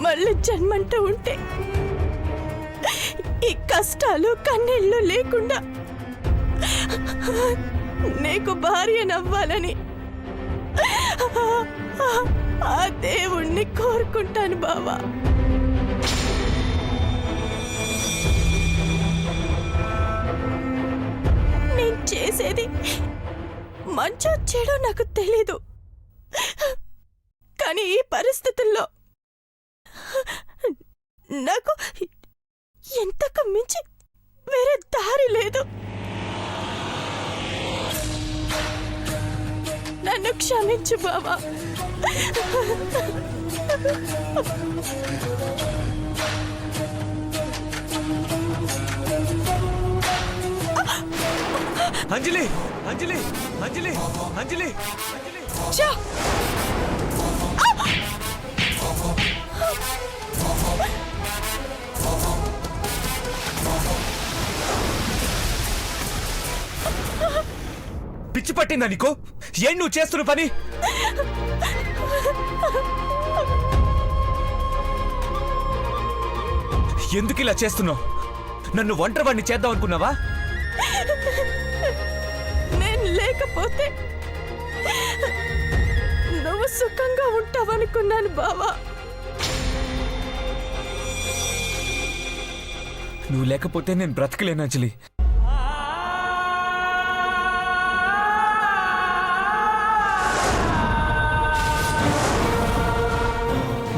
మళ్ళీ జన్మంటూ ఉంటే ఈ కష్టాలు కన్నీళ్ళు లేకుండా నీకు భార్యనవ్వాలని ఆ దేవుణ్ణి కోరుకుంటాను బావా. నేను చేసేది మంచో చెడో నాకు తెలీదు, కానీ ఈ పరిస్థితుల్లో నాకు ఎంతకు మించి వేరే దారి లేదు. నన్ను క్షమించు బావా. అంజలి అంజలి అంజలి అంజలి చా పిచ్చి పట్టిందా నీకు? ఏం నువ్వు చేస్తున్న పని? ఎందుకు ఇలా చేస్తున్నావు? నన్ను ఒంటరివాణ్ణి చేద్దాం అనుకున్నావా? నేను లేకపోతే నువ్వు సుఖంగా ఉంటావనుకున్నాను బావా. నువ్వు లేకపోతే నేను బ్రతకలేను అంజలి.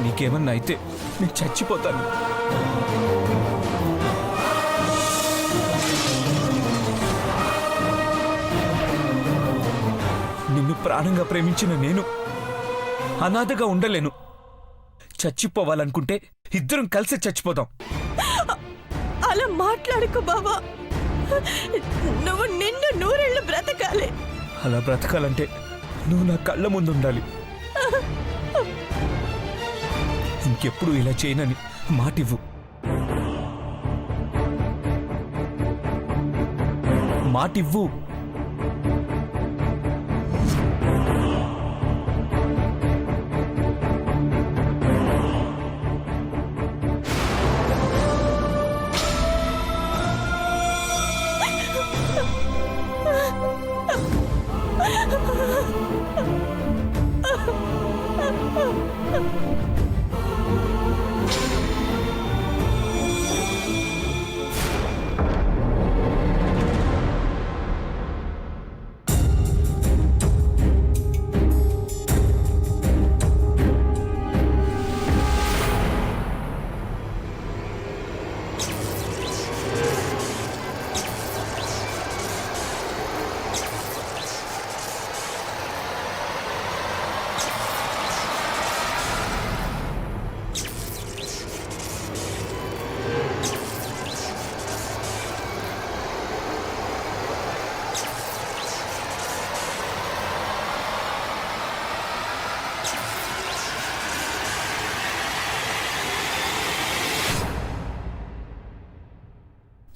నీకేమన్నా అయితే నేను చచ్చిపోతాను. నిన్ను ప్రాణంగా ప్రేమించిన నేను అనాథగా ఉండలేను. చచ్చిపోవాలనుకుంటే ఇద్దరం కలిసి చచ్చిపోదాం. అలా మాట్లాడుకో బావా. నువ్వు నిన్ను నూరేళ్లు బ్రతకాలి. అలా బ్రతకాలంటే నువ్వు నా కళ్ళ ముందు ఉండాలి. ఇంకెప్పుడు ఇలా చేయనని మాటివ్వు. మాటివ్వు.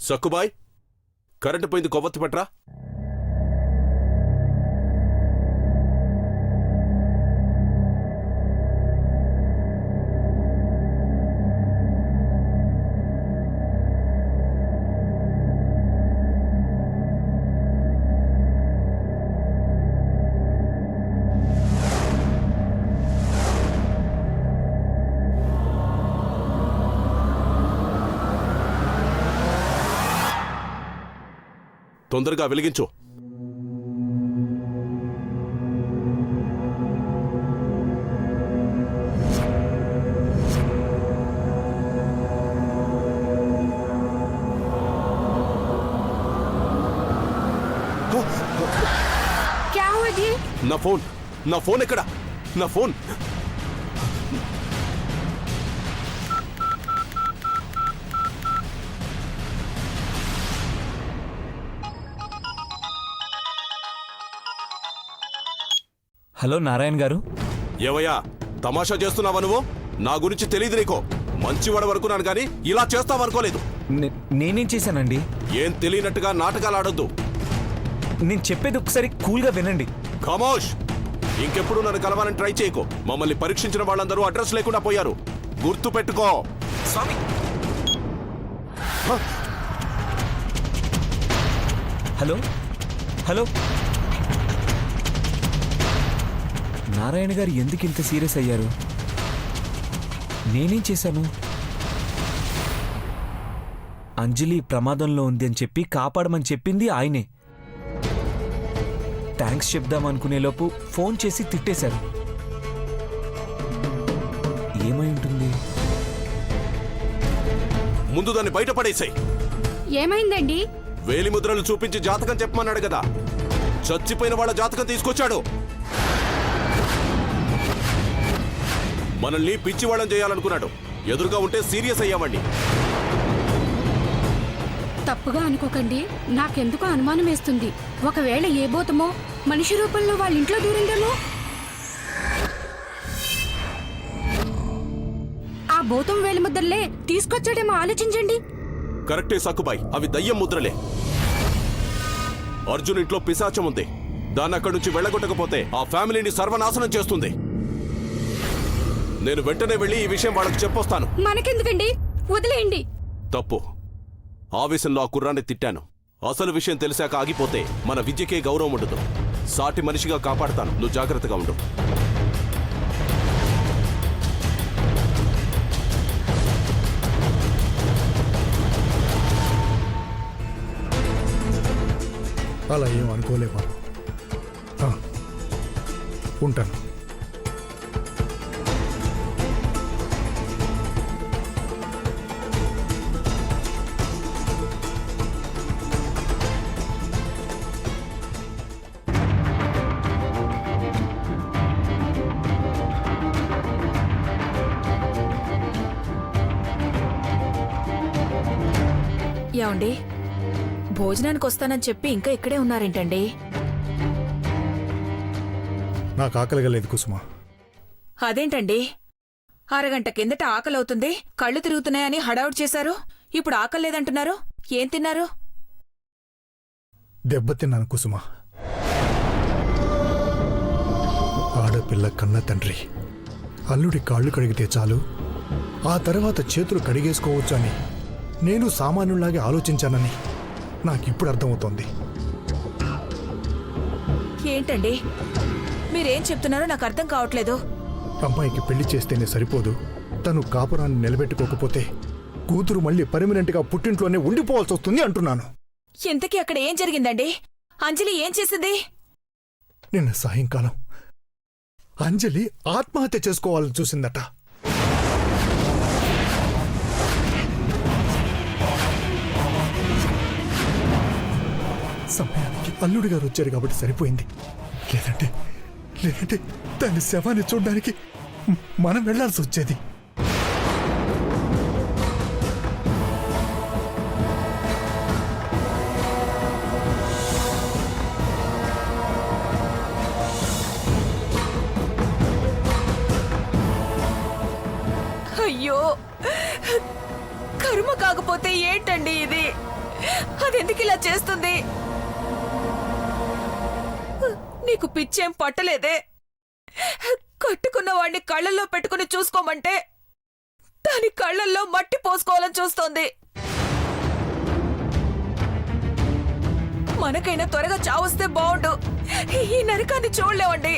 సక్కుబాయ్, కరెంటు పోయింది, కొవ్వొత్తి పట్రా. తొందరగా వెలిగించు. నా ఫోన్ ఎక్కడ? నా ఫోన్. హలో నారాయణ గారు. ఏవయ్యా, తమాషా చేస్తున్నావా నువ్వు? నా గురించి తెలియదు నీకో. మంచివాడు వరకున్నాను కానీ ఇలా చేస్తావనుకోలేదు. నేనేం చేశానండి? ఏం తెలియనట్టుగా నాటకాలు ఆడొద్దు. నేను చెప్పేది ఒకసారి కూల్గా వినండి. ఖమోష్. ఇంకెప్పుడు నన్ను కలవాలని ట్రై చేయకు. మమ్మల్ని పరీక్షించిన వాళ్ళందరూ అడ్రస్ లేకుండా పోయారు. గుర్తు పెట్టుకో. స్వామి హలో హలో నారాయణ గారు ఎందుకు ఇంత సీరియస్ అయ్యారు? నేనేం చేశాను? అంజలి ప్రమాదంలో ఉంది అని చెప్పి కాపాడమని చెప్పింది ఆయనే. థ్యాంక్స్ చెప్దామనుకునేలోపు ఫోన్ చేసి తిట్టేశారు. ఏమై ఉంటుంది? ముందు దాన్ని బయటపడేసాయి. ఏమైందండి? వేలిముద్రలు చూపించి జాతకం చెప్పమన్నాడు కదా. చచ్చిపోయిన వాళ్ళ జాతకం తీసుకొచ్చాడు. మనల్ని పిచ్చివాళ్ళం చేయాలనుకున్నాడు. ఎదురుగా ఉంటే సీరియస్ అయ్యామండి. తప్పుగా అనుకోకండి, నాకెందుకో అనుమానం వేస్తుంది. ఒకవేళ ఏ భూతమో మనిషి రూపంలో వాళ్ళ ఇంట్లో దూరిందేమో. ఆ భూతం వేలిముద్రలే తీసుకొచ్చాడేమో, ఆలోచించండి. కరెక్టే సక్కుబాయ్, అవి దయ్యం ముద్రలే. అర్జున్ ఇంట్లో పిశాచం ఉంది. దాన్ని అక్కడి నుంచి వెళ్ళగొట్టకపోతే ఆ ఫ్యామిలీని సర్వనాశనం చేస్తుంది. నేను వెంటనే వెళ్ళి ఈ విషయం వాళ్ళకి చెప్పొస్తాను. మనకెందుకండి, వదిలేయండి. తప్పు. ఆవేశంలో ఆ కుర్రాన్ని తిట్టాను. అసలు విషయం తెలిసాక ఆగిపోతే మన విద్యకే గౌరవం ఉండదు. సాటి మనిషిగా కాపాడుతాను. నువ్వు జాగ్రత్తగా ఉండు. అలా ఏం అనుకోలే బాబు. ఉంటాను. ఏమండి, భోజనానికి వస్తానని చెప్పి ఇంకా ఇక్కడే ఉన్నారేంటండి? నాకు ఆకలిగా లేదు కుసుమ. అదేంటండి, అరగంట కిందట ఆకలవుతుంది, కళ్ళు తిరుగుతున్నాయని హడావుడ్ చేశారు. ఇప్పుడు ఆకలేదంటున్నారు. ఏం తిన్నారు? దెబ్బతిన్నాను కుసుమ. ఆడపిల్ల కన్న తండ్రి అల్లుడి కాళ్ళు కడిగితే చాలు, ఆ తర్వాత చేతులు కడిగేసుకోవచ్చు అని నేను సామాన్యులాగే ఆలోచించానని నాకిప్పుడు అర్థమవుతోంది. ఏంటండి మీరేం చెప్తున్నారో నాకు అర్థం కావట్లేదు. అమ్మాయికి పెళ్లి చేస్తేనే సరిపోదు, తను కాపురాన్ని నిలబెట్టుకోకపోతే కూతురు మళ్ళీ పర్మనెంట్గా పుట్టింట్లోనే ఉండిపోవాల్సి వస్తుంది అంటున్నాను. ఇంతకీ అక్కడ ఏం జరిగిందండి? అంజలి ఏం చేసింది? నిన్న సాయంకాలం అంజలి ఆత్మహత్య చేసుకోవాలని చూసిందట. సమయానికి అల్లుడి గారు వచ్చారు కాబట్టి సరిపోయింది. లేదంటే దాని శవాన్ని చూడడానికి మనం వెళ్లాల్సి వచ్చేది. అయ్యో, కర్మ కాకపోతే ఏంటండి ఇది? అదెందుకు ఇలా చేస్తుంది? నీకు పిచ్చేం పట్టలేదే? కట్టుకున్న వాడిని కళ్ళల్లో పెట్టుకుని చూసుకోమంటే దాని కళ్ళల్లో మట్టి పోసుకోవాలని చూస్తోంది. మనకైనా త్వరగా చావొస్తే బావుండు. ఈ నరకాన్ని చూడలేవండి.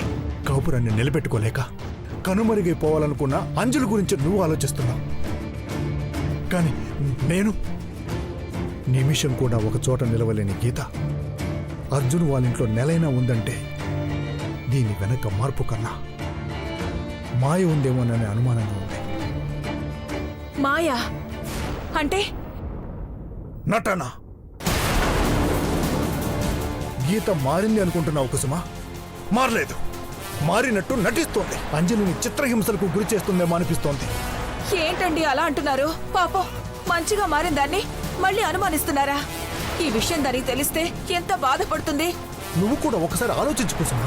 కాపురాన్ని నిలబెట్టుకోలేక కనుమరుగైపోవాలనుకున్న అంజలి గురించి నువ్వు ఆలోచిస్తున్నావు, కానీ నేను నిమిషం కూడా ఒక చోట నిలవలేని గీత అర్జున్ వాళ్ళింట్లో నెలైనా ఉందంటే దీని వెనక మార్పు కన్నా మాయ ఉందేమోననే అనుమానంగా ఉంది. మాయా అంటే? నటన. గీత మారింది అనుకుంటున్నావు కుసుమ? మారలేదు. మారినట్టు నటిస్తోంది. అంజలిని చిత్రహింసలకు గురి చేస్తుందేమో అనిపిస్తోంది. ఏంటండి అలా అంటున్నారు? పాపం మంచిగా మారిన దాన్ని మళ్ళీ అనుమానిస్తున్నారా? ఈ విషయం దానికి తెలిస్తే ఎంత బాధపడుతుంది. నువ్వు కూడా ఒకసారి ఆలోచించు కుసుమ.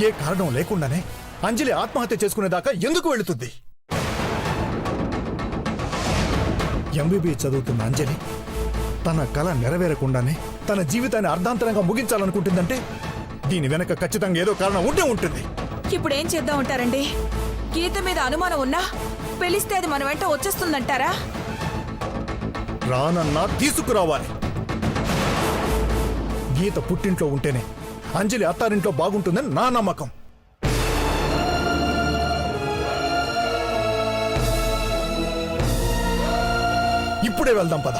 ఏ కారణం లేకుండానే అంజలి ఆత్మహత్య చేసుకునేదాకా ఎందుకు వెళుతుంది? ఎంబీబీ చదువుతున్న అంజలి తన కళ నెరవేరకుండానే తన జీవితాన్ని అర్ధాంతరంగా ముగించాలనుకుంటుందంటే దీని వెనక ఖచ్చితంగా ఏదో కారణం ఉంటే ఉంటుంది. ఇప్పుడు ఏం చేద్దాం ఉంటారండి? గీత మీద అనుమానం ఉన్నా పిలిస్తే అది మన వెంట వచ్చేస్తుందంటారా? రానన్నా తీసుకురావాలి. గీత పుట్టింట్లో ఉంటేనే అంజలి అత్తారింట్లో బాగుంటుందని నా నమ్మకం. ఇప్పుడే వెళ్దాం పద.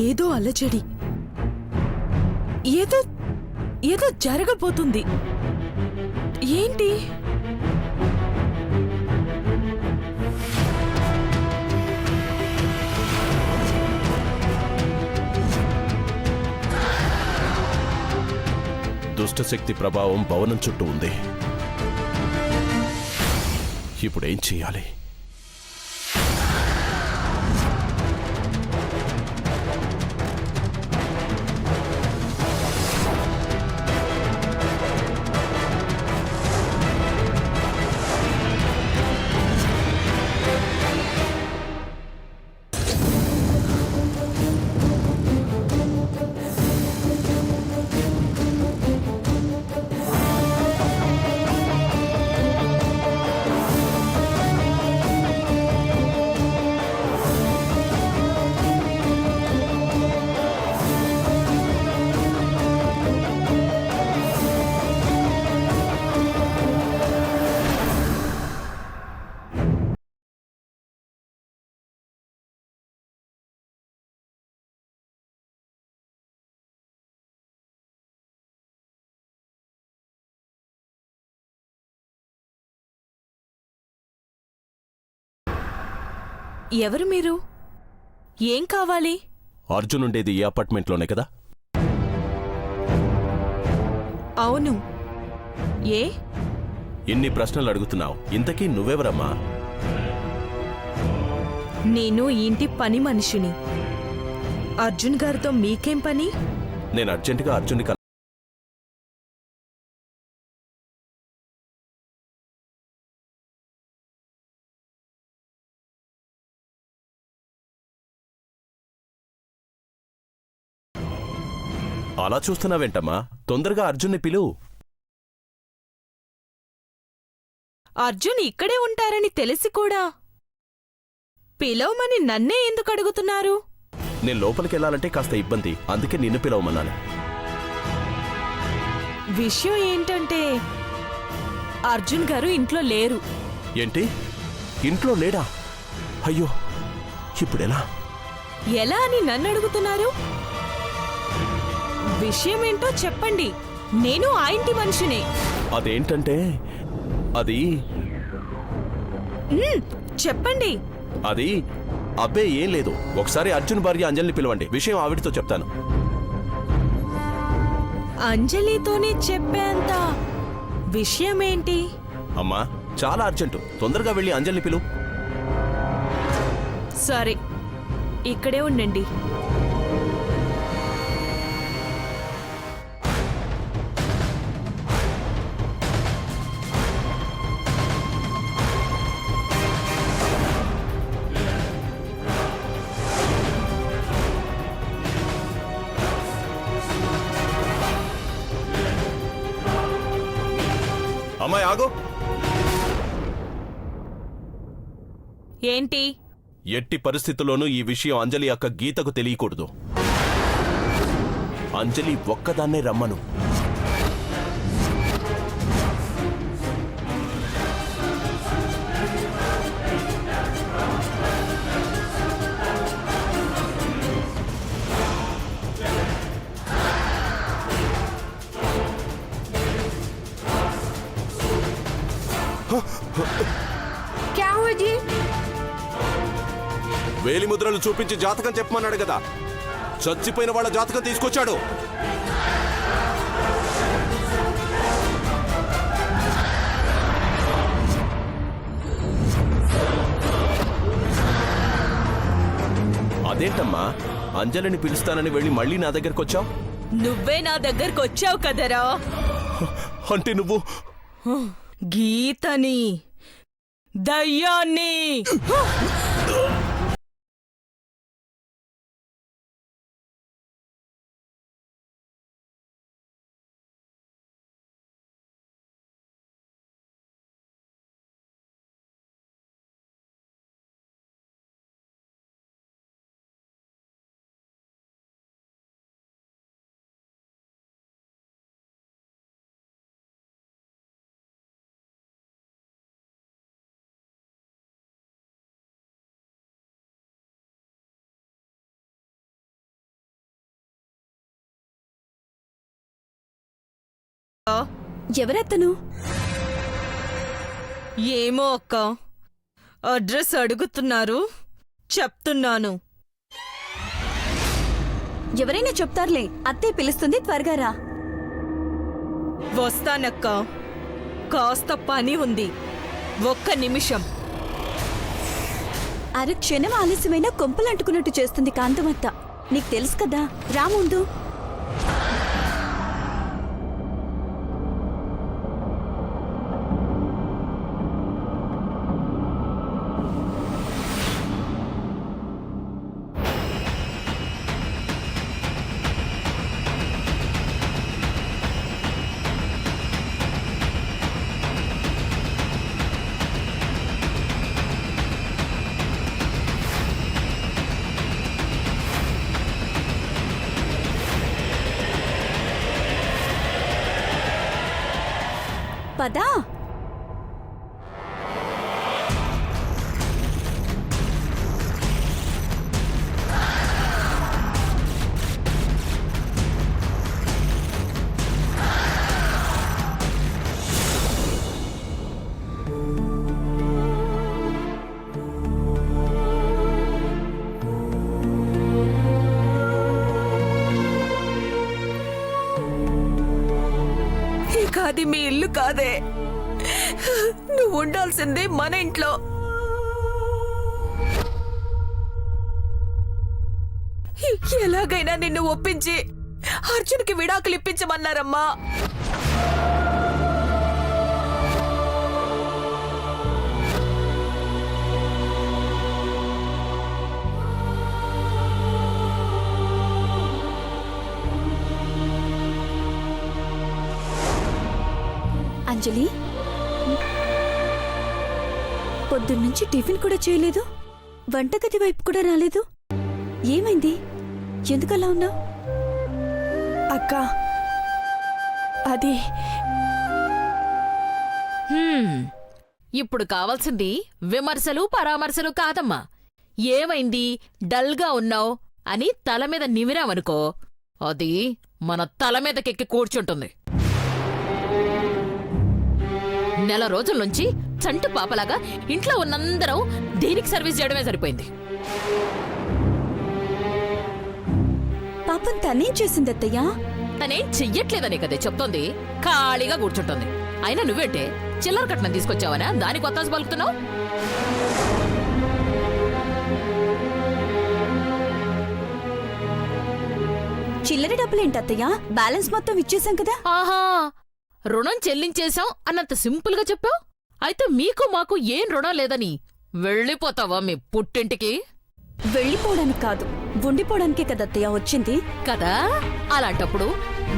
ఏదో అలజడి, ఏదో ఏదో జరగబోతుంది. ఏంటి? దుష్టశక్తి ప్రభావం భవనం చుట్టూ ఉంది. ఇప్పుడేం చెయ్యాలి? ఎవరు మీరు? ఏం కావాలి? అర్జున్ ఉండేది ఈ అపార్ట్మెంట్లోనే కదా? అవును. ఏ? ఇన్ని ప్రశ్నలు అడుగుతున్నావు, ఇంతకీ నువ్వెవరమ్మా? నేను ఈ ఇంటి పని మనిషిని. అర్జున్ గారితో మీకేం పని? నేను అర్జెంటుగా అర్జున్ని అలా చూస్తున్నావేంటమ్మా? తొందరగా అర్జున్ని పిలువు. అర్జున్ ఇక్కడే ఉంటారని తెలిసి కూడా పిలవమని నన్నే ఎందుకు అడుగుతున్నారు? నేను లోపలికెళ్ళాలంటే కాస్త ఇబ్బంది, అందుకే నిన్ను పిలవమన్నాను. విషయం ఏంటంటే అర్జున్ గారు ఇంట్లో లేరు. ఏంటి? ఇంట్లో లేడా? అయ్యో, ఇప్పుడెలా? ఎలా అని నన్ను అడుగుతున్నారు? విషయమేంటో చెప్పండి. నేను ఆ ఇంటి మనిషినే. అదేంటంటే అది చెప్పండి. అది అబ్బే ఏం లేదు. ఒకసారి అర్జున్ భార్య అంజలిని పిలవండి, విషయం ఆవిడితో చెప్తాను. అంజలితోనే చెప్పేంత విషయమేంటి? అమ్మా, చాలా అర్జెంటు, తొందరగా వెళ్ళి అంజలిని పిలువు. సరే, ఇక్కడే ఉండండి. అమ్మాయి ఆగు. ఏంటి? ఎట్టి పరిస్థితుల్లోనూ ఈ విషయం అంజలి అక్క గీతకు తెలియకూడదు. అంజలి ఒక్కదాన్నే రమ్మను. क्या हुआ जी? వేలిముద్రలు చూపించి జాతకం చెప్పమన్నాడు కదా, చచ్చిపోయిన వాళ్ళ జాతకం తీసుకొచ్చాడు. అదేంటమ్మా, అంజలిని పిలుస్తానని వెళ్ళి మళ్ళీ నా దగ్గరకు వచ్చావు? నువ్వే నా దగ్గరకు వచ్చావు కదరా. అంటే నువ్వు గీతని, దయ్యాన్ని. ఎవరతను? ఏమో అక్క, అడ్రస్ అడుగుతున్నారు, చెప్తున్నాను. ఎవరైనా చెప్తారులే, అత్తే పిలుస్తుంది, త్వరగా రా. వస్తానక్క, కాస్త పని ఉంది, ఒక్క నిమిషం. అరక్షణం ఆలస్యమైన కొంపలంటుకున్నట్టు చేస్తుంది కాంతమత్త. నీకు తెలుసు కదా, రా ముందు. పదా. అది మీ ఇల్లు కాదే, నువ్వు ఉండాల్సిందే మన ఇంట్లో. ఎలాగైనా నిన్ను ఒప్పించి అర్జున్కి విడాకులు ఇప్పించమన్నారమ్మా. అంజలి, పొద్దున్నుంచి టిఫిన్ కూడా చేయలేదు, వంటగది వైపు కూడా రాలేదు. ఏమైంది? ఎందుకలా ఉన్నావు? అక్క, అది ఇప్పుడు కావాల్సింది విమర్శలు పరామర్శలు కాదమ్మా. ఏమైంది, డల్గా ఉన్నావు అని తల మీద నిమిరావనుకో, అది మన తల మీదకెక్కి కూర్చుంటుంది. నెల రోజుల నుంచి చంటి పాపలాగా ఇంట్లో ఉన్నందరం దేనికి సర్వీస్ చేయడమే సరిపోయింది. పాపం తనేం చేసింది అత్తయ్యా? తనేం చెయ్యట్లేదనే కదే చెప్తోంది, ఖాళీగా కూర్చుంటుంది. అయినా నువ్వేంటే చిల్లర కట్నం తీసుకొచ్చావనా దానికి కొత్తాసు పలుకుతున్నావు? చిల్లర డబ్బులేంటి అత్తయ్యా? బ్యాలెన్స్ మొత్తం ఇచ్చేసాం కదా. ఆహా, రుణం చెల్లించేశాం అన్నంత సింపుల్గా చెప్పావు. అయితే మీకు మాకు ఏం రుణం లేదని వెళ్ళిపోతావా మీ పుట్టింటికి? వెళ్ళిపోవడానికి కాదు, ఉండిపోవడానికే కదా అత్తయ్య వచ్చింది. కదా, అలాంటప్పుడు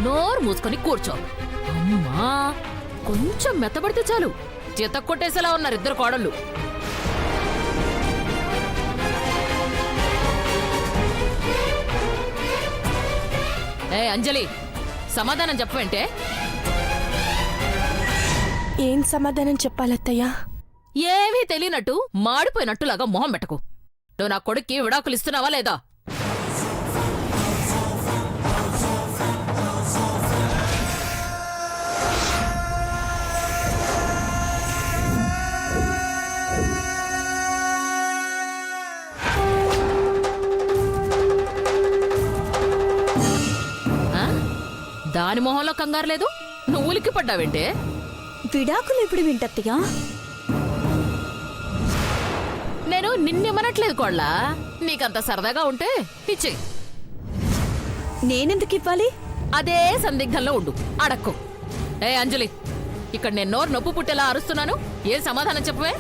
నోరు మూసుకొని కూర్చో. అమ్మా, కొంచెం మెత్తబడితే చాలు చితక్కొట్టేసేలా ఉన్నారు ఇద్దరు కోడళ్ళు. ఏ అంజలి, సమాధానం చెప్పంటే. ఏం సమాధానం చెప్పాలత్తయ్యా? ఏమీ తెలియనట్టు మాడిపోయినట్టులాగా మొహం పెట్టకు. నువ్వు నా కొడుక్కి విడాకులు ఇస్తున్నావా లేదా? దాని మొహంలో కంగారు లేదు నువ్వు ఉలిక్కి పడ్డావేంటే? విడాకులు ఎప్పుడు వింటత్తయ్యా? నేను నిన్నిమ్మనట్లేదు కోళ్ళ, నీకంత సరదాగా ఉంటే ఇచ్చేయి. నేనెందుకు ఇవ్వాలి? అదే సందిగ్ధంలో ఉండు, అడక్కు. ఏ అంజలి, ఇక్కడ నేను నోరు నొప్పు పుట్టేలా అరుస్తున్నాను, ఏం సమాధానం చెప్పవే?